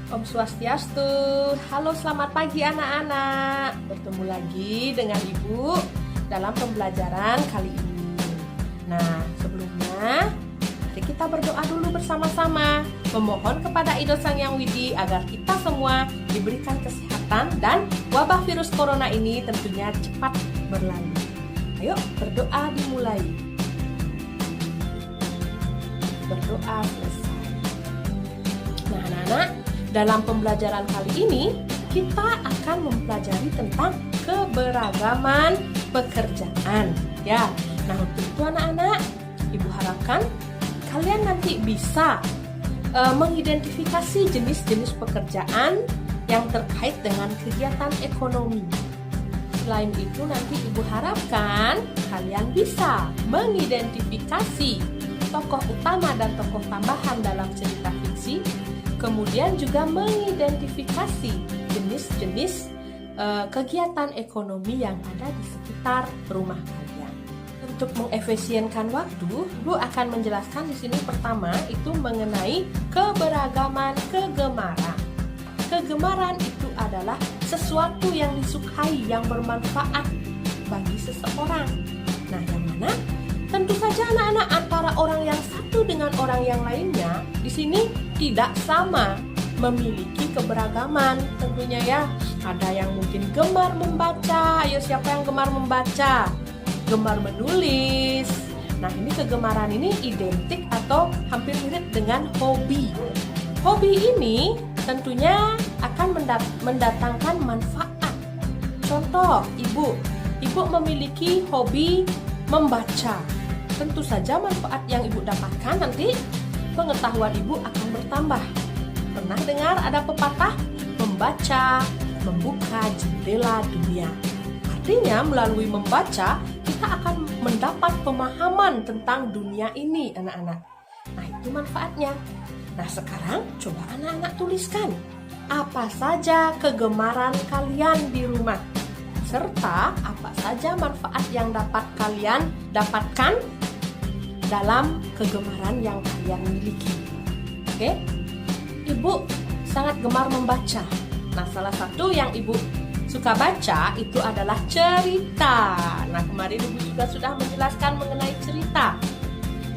Om Swastiastu. Halo, selamat pagi anak-anak. Bertemu lagi dengan Ibu dalam pembelajaran kali ini. Nah, sebelumnya mari kita berdoa dulu bersama-sama, memohon kepada Ido Sang Yang Widi agar kita semua diberikan kesehatan dan wabah virus corona ini tentunya cepat berlalu. Ayo berdoa dimulai. Berdoa selesai. Nah, anak-anak, dalam pembelajaran kali ini kita akan mempelajari tentang keberagaman pekerjaan. Ya, nah untuk itu anak-anak, Ibu harapkan kalian nanti bisa mengidentifikasi jenis-jenis pekerjaan yang terkait dengan kegiatan ekonomi. Selain itu nanti Ibu harapkan kalian bisa mengidentifikasi tokoh utama dan tokoh tambahan dalam cerita fiksi, kemudian juga mengidentifikasi jenis-jenis kegiatan ekonomi yang ada di sekitar rumah kalian. Untuk mengefisienkan waktu, Ibu akan menjelaskan di sini pertama itu mengenai keberagaman kegemaran. Kegemaran itu adalah sesuatu yang disukai, yang bermanfaat bagi seseorang. Nah, yang mana? Tentu saja anak-anak, antara orang yang satu dengan orang yang lainnya di sini tidak sama, memiliki keberagaman tentunya ya. Ada yang mungkin gemar membaca. Ayo, siapa yang gemar membaca? Gemar menulis. Nah, ini kegemaran ini identik atau hampir mirip dengan hobi. Hobi ini tentunya akan mendatangkan manfaat. Contoh, Ibu memiliki hobi membaca. Tentu saja manfaat yang Ibu dapatkan nanti pengetahuan Ibu akan bertambah. Pernah dengar ada pepatah, membaca membuka jendela dunia. Artinya melalui membaca kita akan mendapat pemahaman tentang dunia ini, anak-anak. Nah, itu manfaatnya. Nah, sekarang coba anak-anak tuliskan apa saja kegemaran kalian di rumah, serta apa saja manfaat yang dapat kalian dapatkan dalam kegemaran yang kalian miliki. Oke? Ibu sangat gemar membaca. Nah, salah satu yang Ibu suka baca itu adalah cerita. Nah, kemarin Ibu juga sudah menjelaskan mengenai cerita,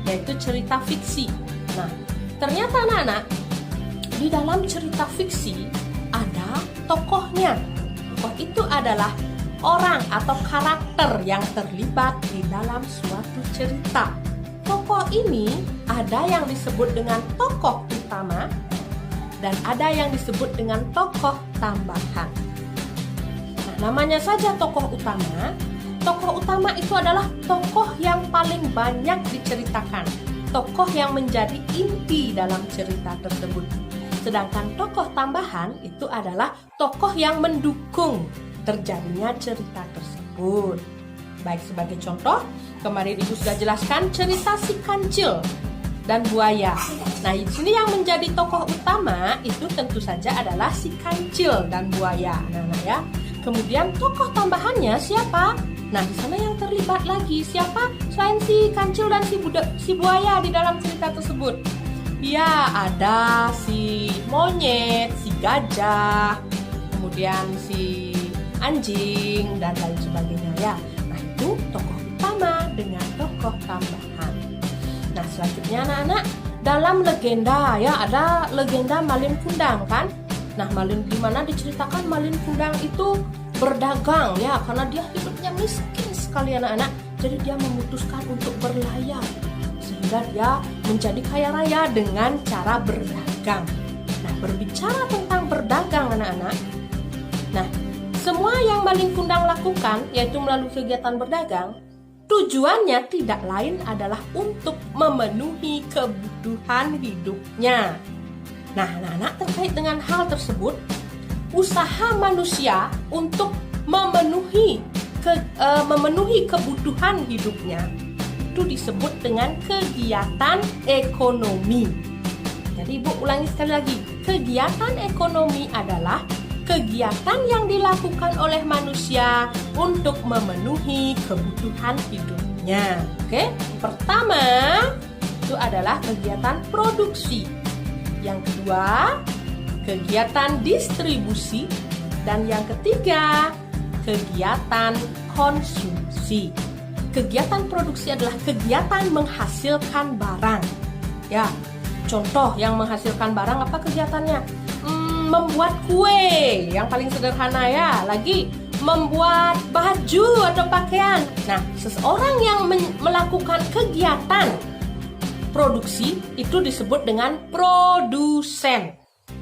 yaitu cerita fiksi. Nah, ternyata anak-anak, di dalam cerita fiksi ada tokohnya. Tokoh itu adalah orang atau karakter yang terlibat di dalam suatu cerita. Tokoh ini ada yang disebut dengan tokoh utama dan ada yang disebut dengan tokoh tambahan. Nah, namanya saja tokoh utama. Tokoh utama itu adalah tokoh yang paling banyak diceritakan, tokoh yang menjadi inti dalam cerita tersebut. Sedangkan tokoh tambahan itu adalah tokoh yang mendukung terjadinya cerita tersebut. Baik, sebagai contoh, kemarin Ibu sudah jelaskan cerita si kancil dan buaya. Nah, di sini yang menjadi tokoh utama itu tentu saja adalah si kancil dan buaya. Nah, ya. Kemudian tokoh tambahannya siapa? Nah, di sana yang terlibat lagi siapa? Selain si kancil dan si buaya di dalam cerita tersebut. Ya, ada si monyet, si gajah, kemudian si anjing dan lain sebagainya ya. Nah, itu tokoh utama dengan tokoh tambahan. Nah, selanjutnya anak-anak, dalam legenda ya ada legenda Malin Kundang kan? Nah, di mana diceritakan Malin Kundang itu berdagang ya, karena dia hidupnya miskin sekali anak-anak. Jadi dia memutuskan untuk berlayar sehingga dia menjadi kaya raya dengan cara berdagang. Nah, berbicara tentang berdagang anak-anak. Nah, semua yang Malin Kundang lakukan yaitu melalui kegiatan berdagang, tujuannya tidak lain adalah untuk memenuhi kebutuhan hidupnya. Nah, anak-anak, terkait dengan hal tersebut, usaha manusia untuk memenuhi kebutuhan hidupnya itu disebut dengan kegiatan ekonomi. Jadi Ibu ulangi sekali lagi, kegiatan ekonomi adalah kegiatan yang dilakukan oleh manusia untuk memenuhi kebutuhan hidupnya. Oke, pertama itu adalah kegiatan produksi. Yang kedua, kegiatan distribusi, dan yang ketiga, kegiatan konsumsi. Kegiatan produksi adalah kegiatan menghasilkan barang. Ya, contoh yang menghasilkan barang apa kegiatannya? Membuat kue, yang paling sederhana ya. Lagi membuat baju atau pakaian. Nah, seseorang yang melakukan kegiatan produksi itu disebut dengan produsen.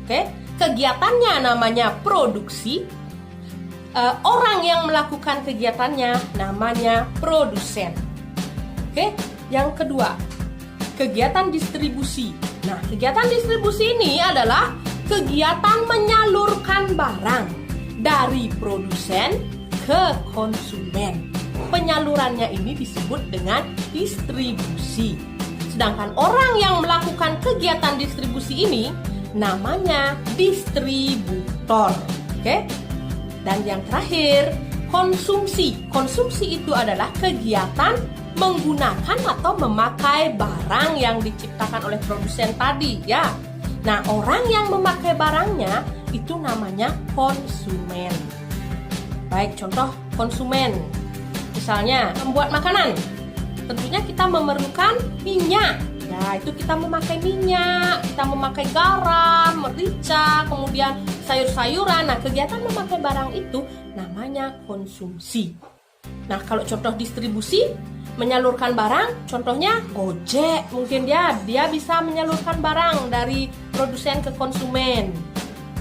Oke, kegiatannya namanya produksi. Orang yang melakukan kegiatannya namanya produsen. Oke, yang kedua, kegiatan distribusi. Nah, kegiatan distribusi ini adalah kegiatan menyalurkan barang dari produsen ke konsumen. Penyalurannya ini disebut dengan distribusi. Sedangkan orang yang melakukan kegiatan distribusi ini namanya distributor. Oke? Dan yang terakhir, konsumsi. Konsumsi itu adalah kegiatan menggunakan atau memakai barang yang diciptakan oleh produsen tadi, ya. Nah, orang yang memakai barangnya itu namanya konsumen. Baik, contoh konsumen. Misalnya, membuat makanan. Tentunya kita memerlukan minyak. Ya, itu kita memakai minyak, kita memakai garam, merica, kemudian sayur-sayuran. Nah, kegiatan memakai barang itu namanya konsumsi. Nah, kalau contoh distribusi, menyalurkan barang, contohnya Gojek. Mungkin dia bisa menyalurkan barang dari produsen ke konsumen.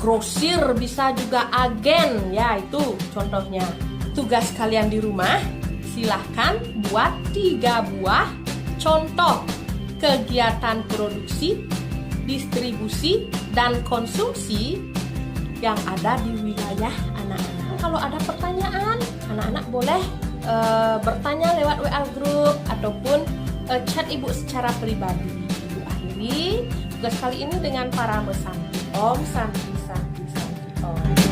Grosir bisa juga agen, ya itu contohnya. Tugas kalian di rumah, silahkan buat 3 buah contoh kegiatan produksi, distribusi, dan konsumsi yang ada di wilayah anak-anak. Kalau ada pertanyaan, anak-anak boleh bertanya lewat WA group ataupun chat ibu secara pribadi. Ibu akhiri tugas kali ini dengan para mesanti. Om Santi Santi Santi Om.